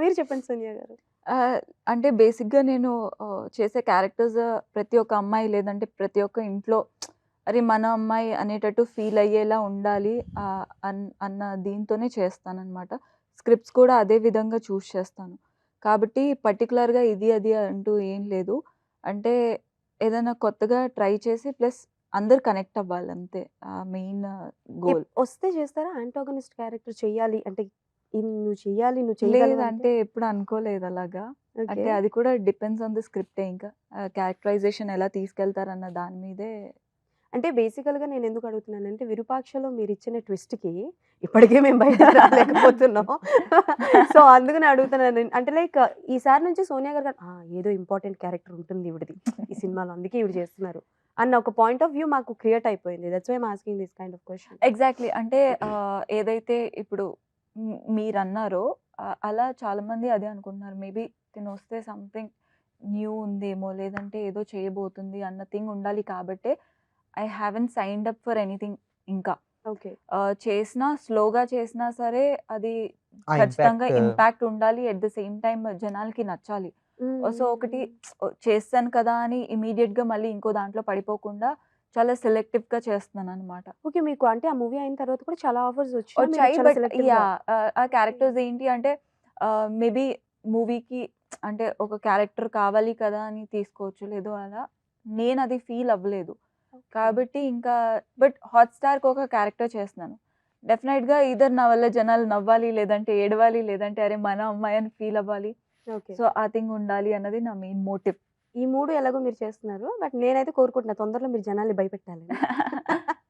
మీరు చెప్పండి సోనియా గారు. అంటే బేసిక్‌గా నేను చేసే క్యారెక్టర్స్ ప్రతి ఒక్క అమ్మాయి లేదంటే ప్రతి ఒక్క ఇంట్లో అరే! మన అమ్మాయి అనేటట్టు ఫీల్ అయ్యేలా ఉండాలి అన్న దీంతోనే చేస్తాననమాట. స్క్రిప్ట్స్ కూడా అదే విధంగా చూజ్ చేస్తాను. కాబట్టి పర్టిక్యులర్‌గా ఇది, అది అంటూ ఏం లేదు. అంటే ఏదైనా కొత్తగా ట్రై చేసి ప్లస్ అందరూ కనెక్ట్ అవ్వాలి అంతే. Main goal. వస్తే చేస్తారా? యాంటాగనిస్ట్ క్యారెక్టర్ చెయ్యాలి అంటే, ఇది నువ్వు చెయ్యాలి, నువ్వు చేయగలవు అంటే? లేదంటే ఎప్పుడు అనుకోలేదు అలాగా. ఓకే. అంటే అది కూడా డిపెండ్స్ ఆన్ ది స్క్రిప్టే ఇంకా. క్యారెక్టరైజేషన్ ఎలా తీసుకెళ్తారన్న దాని మీదే. అంటే బేసికల్‌గా నేనెందుకు అడుగుతున్నానంటే, 'విరూపాక్షలో' మీరిచ్చిన ట్విస్ట్‌కి ఇప్పటికే మేము బయటకి రాలేకపోతున్నాం. సో, అందుకనే అడుగుతున్నాను. అంటే లైక్ ఈసారి నుంచి సోనియా గారు ఏదో ఇంపార్టెంట్ క్యారెక్టర్ ఉంటుంది ఈవిడది ఈ సినిమాలో. అందుకే ఈవిడ చేస్తున్నారు అన్న ఒక పాయింట్ ఆఫ్ వ్యూ మాకు క్రియేట్ అయిపోయింది. That's why I'm asking this kind of question. Exactly. అంటే ఏదైతే ఇప్పుడు మీరన్నారో అలా చాలామంది అదే అనుకుంటున్నారు. మేబీ తినొస్తే సంథింగ్ న్యూ ఉందేమో, లేదంటే ఏదో చేయబోతుంది అన్న థింగ్ ఉండాలి కాబట్టే I haven't signed up for anything ఇంకా. ఓకే. చేసినా స్లోగా చేసినా సరే అది ఆ ఖచ్చితంగా ఇంపాక్ట్ ఇంపాక్ట్ ఉండాలి. ఎట్ ద సేమ్ టైమ్ జనాలకి నచ్చాలి. హ్మ్. సో, హ్మ్. ఒకటి హ్మ్. చేశాను కదా అని ఇమ్మీడియేట్‌గా మళ్ళీ ఇంకో దాంట్లో పడిపోకుండా చాలా సెలెక్టివ్‌గా చేస్తున్నాననమాట. ఓకే. మీకు అంటే ఆ మూవీ అయిన తర్వాత కూడా చాలా ఆఫర్స్ వచ్చినా మీరు వచ్చాయి. చాలా బట్ సెలెక్టివ్‌గా. యాహ్! ఆ క్యారెక్టర్స్ ఏంటి అంటే మేబీ మూవీకి అంటే ఒక క్యారెక్టర్ కావాలి కదా అని తీసుకోవచ్చు. లేదు అలా నేనది ఫీల్ అవ్వలేదు. ఓకే. కాబట్టి ఇంకా బట్ హాట్‌స్టార్‌కి ఒక క్యారెక్టర్ చేస్తున్నాను. డెఫినెట్‌గా ఐదర్ నా వల్ల జనాలు నవ్వాలి, లేదంటే ఏడవాలి, లేదంటే అరే! మన అమ్మాయి అని ఫీల్ అవ్వాలి. ఓకే. సో, ఆ థింగ్ ఉండాలి అన్నది నా మెయిన్ మోటివ్. ఈ 3 ఎలాగో మీరు చేస్తున్నారు. బట్ నేనైతే కోరుకుంటున్నా తొందరలో మీరు జనాల్ని భయపెట్టాలని.